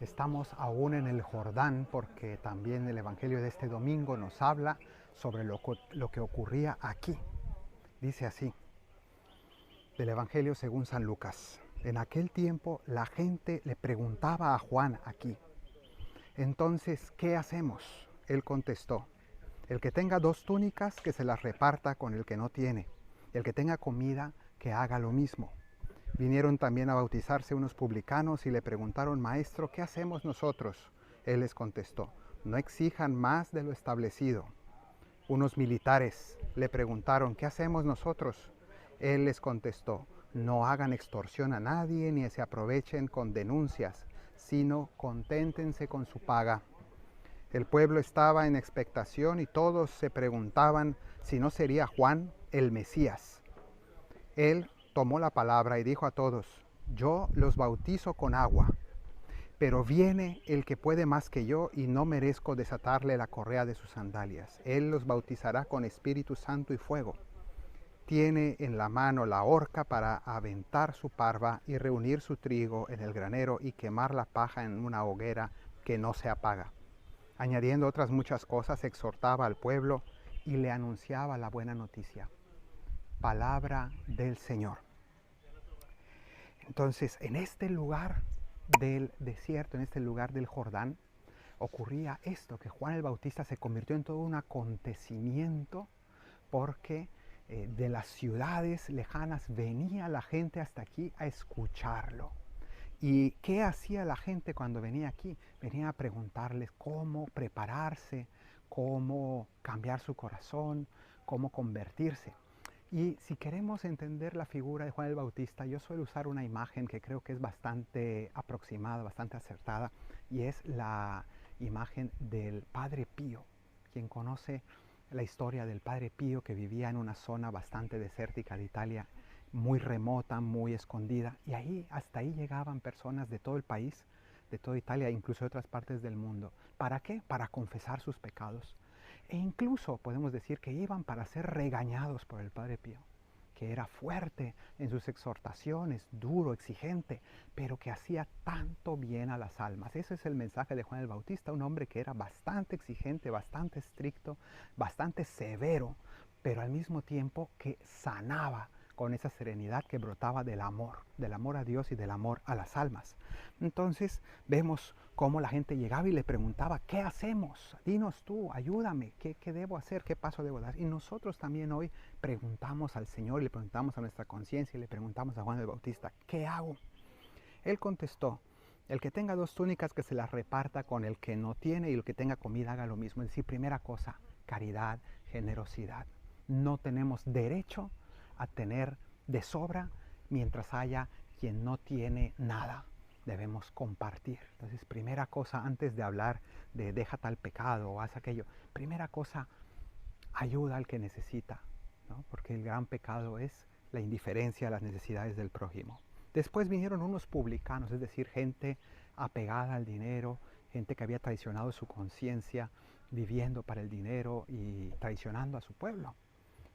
Estamos aún en el Jordán porque también el Evangelio de este domingo nos habla sobre lo que ocurría aquí. Dice así, del Evangelio según San Lucas. En aquel tiempo la gente le preguntaba a Juan aquí, entonces, ¿qué hacemos? Él contestó, el que tenga 2 túnicas, que se las reparta con el que no tiene. El que tenga comida, que haga lo mismo. Vinieron también a bautizarse unos publicanos y le preguntaron, Maestro, ¿qué hacemos nosotros? Él les contestó, no exijan más de lo establecido. Unos militares le preguntaron, ¿qué hacemos nosotros? Él les contestó, no hagan extorsión a nadie ni se aprovechen con denuncias, sino conténtense con su paga. El pueblo estaba en expectación y todos se preguntaban si no sería Juan el Mesías. Él tomó la palabra y dijo a todos, yo los bautizo con agua, pero viene el que puede más que yo y no merezco desatarle la correa de sus sandalias. Él los bautizará con Espíritu Santo y fuego. Tiene en la mano la horca para aventar su parva y reunir su trigo en el granero y quemar la paja en una hoguera que no se apaga. Añadiendo otras muchas cosas, exhortaba al pueblo y le anunciaba la buena noticia. Palabra del Señor. Entonces, en este lugar del desierto, en este lugar del Jordán, ocurría esto, que Juan el Bautista se convirtió en todo un acontecimiento porque de las ciudades lejanas venía la gente hasta aquí a escucharlo. ¿Y qué hacía la gente cuando venía aquí? Venía a preguntarles cómo prepararse, cómo cambiar su corazón, cómo convertirse. Y si queremos entender la figura de Juan el Bautista, yo suelo usar una imagen que creo que es bastante aproximada, bastante acertada, y es la imagen del Padre Pío. Quien conoce la historia del Padre Pío, que vivía en una zona bastante desértica de Italia, muy remota, muy escondida, y ahí, hasta ahí llegaban personas de todo el país, de toda Italia, incluso de otras partes del mundo. ¿Para qué? Para confesar sus pecados. E incluso podemos decir que iban para ser regañados por el Padre Pío, que era fuerte en sus exhortaciones, duro, exigente, pero que hacía tanto bien a las almas. Ese es el mensaje de Juan el Bautista, un hombre que era bastante exigente, bastante estricto, bastante severo, pero al mismo tiempo que sanaba con esa serenidad que brotaba del amor a Dios y del amor a las almas. Entonces vemos cómo la gente llegaba y le preguntaba, ¿qué hacemos? Dinos tú, ayúdame, ¿qué debo hacer? ¿Qué paso debo dar? Y nosotros también hoy preguntamos al Señor, le preguntamos a nuestra conciencia y le preguntamos a Juan el Bautista, ¿qué hago? Él contestó, el que tenga 2 túnicas que se las reparta con el que no tiene y el que tenga comida haga lo mismo. Es decir, primera cosa, caridad, generosidad. No tenemos derecho a tener de sobra mientras haya quien no tiene nada. Debemos compartir. Entonces, primera cosa, antes de hablar de deja tal pecado o haz aquello, primera cosa, ayuda al que necesita, ¿no? Porque el gran pecado es la indiferencia a las necesidades del prójimo. Después vinieron unos publicanos, es decir, gente apegada al dinero, gente que había traicionado su conciencia, viviendo para el dinero y traicionando a su pueblo.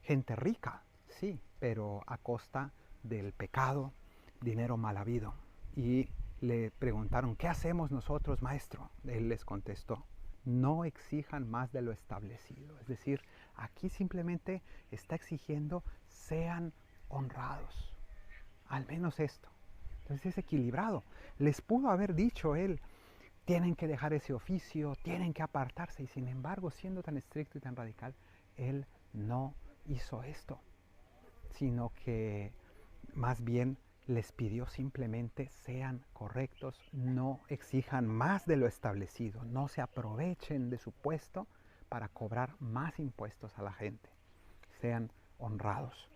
Gente rica, sí, pero a costa del pecado, dinero mal habido. Y le preguntaron, ¿qué hacemos nosotros, maestro? Él les contestó, no exijan más de lo establecido. Es decir, aquí simplemente está exigiendo sean honrados. Al menos esto. Entonces es equilibrado. Les pudo haber dicho él, tienen que dejar ese oficio, tienen que apartarse. Y sin embargo, siendo tan estricto y tan radical, él no hizo esto, sino que más bien les pidió simplemente sean correctos, no exijan más de lo establecido, no se aprovechen de su puesto para cobrar más impuestos a la gente, sean honrados.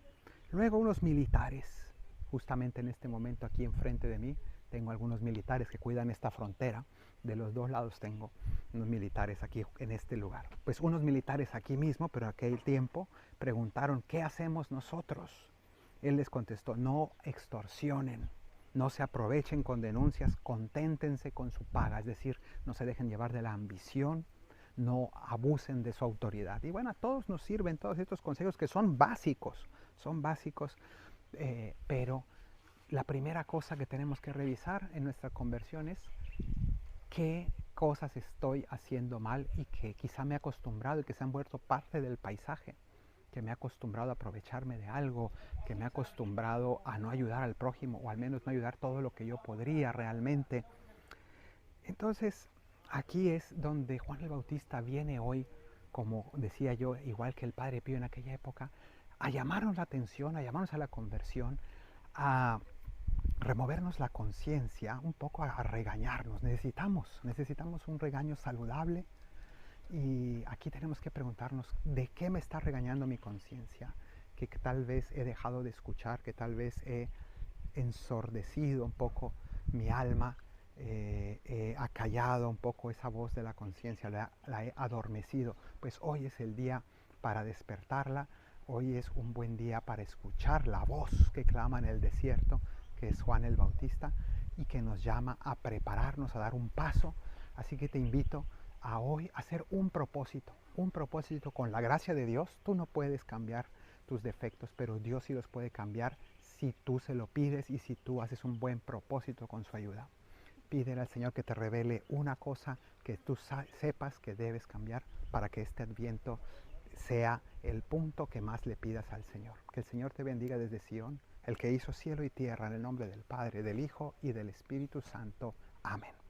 Luego unos militares, justamente en este momento aquí enfrente de mí, tengo algunos militares que cuidan esta frontera, de los 2 lados tengo unos militares aquí en este lugar. Pues unos militares aquí mismo, pero aquel tiempo, preguntaron, ¿qué hacemos nosotros? Él les contestó, no extorsionen, no se aprovechen con denuncias, conténtense con su paga, es decir, no se dejen llevar de la ambición, no abusen de su autoridad. Y bueno, a todos nos sirven todos estos consejos que son básicos, pero la primera cosa que tenemos que revisar en nuestra conversión es qué cosas estoy haciendo mal y que quizá me he acostumbrado y que se han vuelto parte del paisaje, que me he acostumbrado a aprovecharme de algo, que me he acostumbrado a no ayudar al prójimo o al menos no ayudar todo lo que yo podría realmente. Entonces, aquí es donde Juan el Bautista viene hoy, como decía yo, igual que el Padre Pío en aquella época, a llamarnos la atención, a llamarnos a la conversión, a removernos la conciencia, un poco a regañarnos. Necesitamos un regaño saludable y aquí tenemos que preguntarnos, ¿de qué me está regañando mi conciencia? Que tal vez he dejado de escuchar, que tal vez he ensordecido un poco mi alma, he acallado un poco esa voz de la conciencia, la he adormecido. Pues hoy es el día para despertarla, hoy es un buen día para escuchar la voz que clama en el desierto, que es Juan el Bautista, y que nos llama a prepararnos, a dar un paso. Así que te invito a hoy hacer un propósito con la gracia de Dios. Tú no puedes cambiar tus defectos, pero Dios sí los puede cambiar si tú se lo pides y si tú haces un buen propósito con su ayuda. Pídele al Señor que te revele una cosa que tú sepas que debes cambiar para que este Adviento sea el punto que más le pidas al Señor. Que el Señor te bendiga desde Sion, el que hizo cielo y tierra, en el nombre del Padre, del Hijo y del Espíritu Santo. Amén.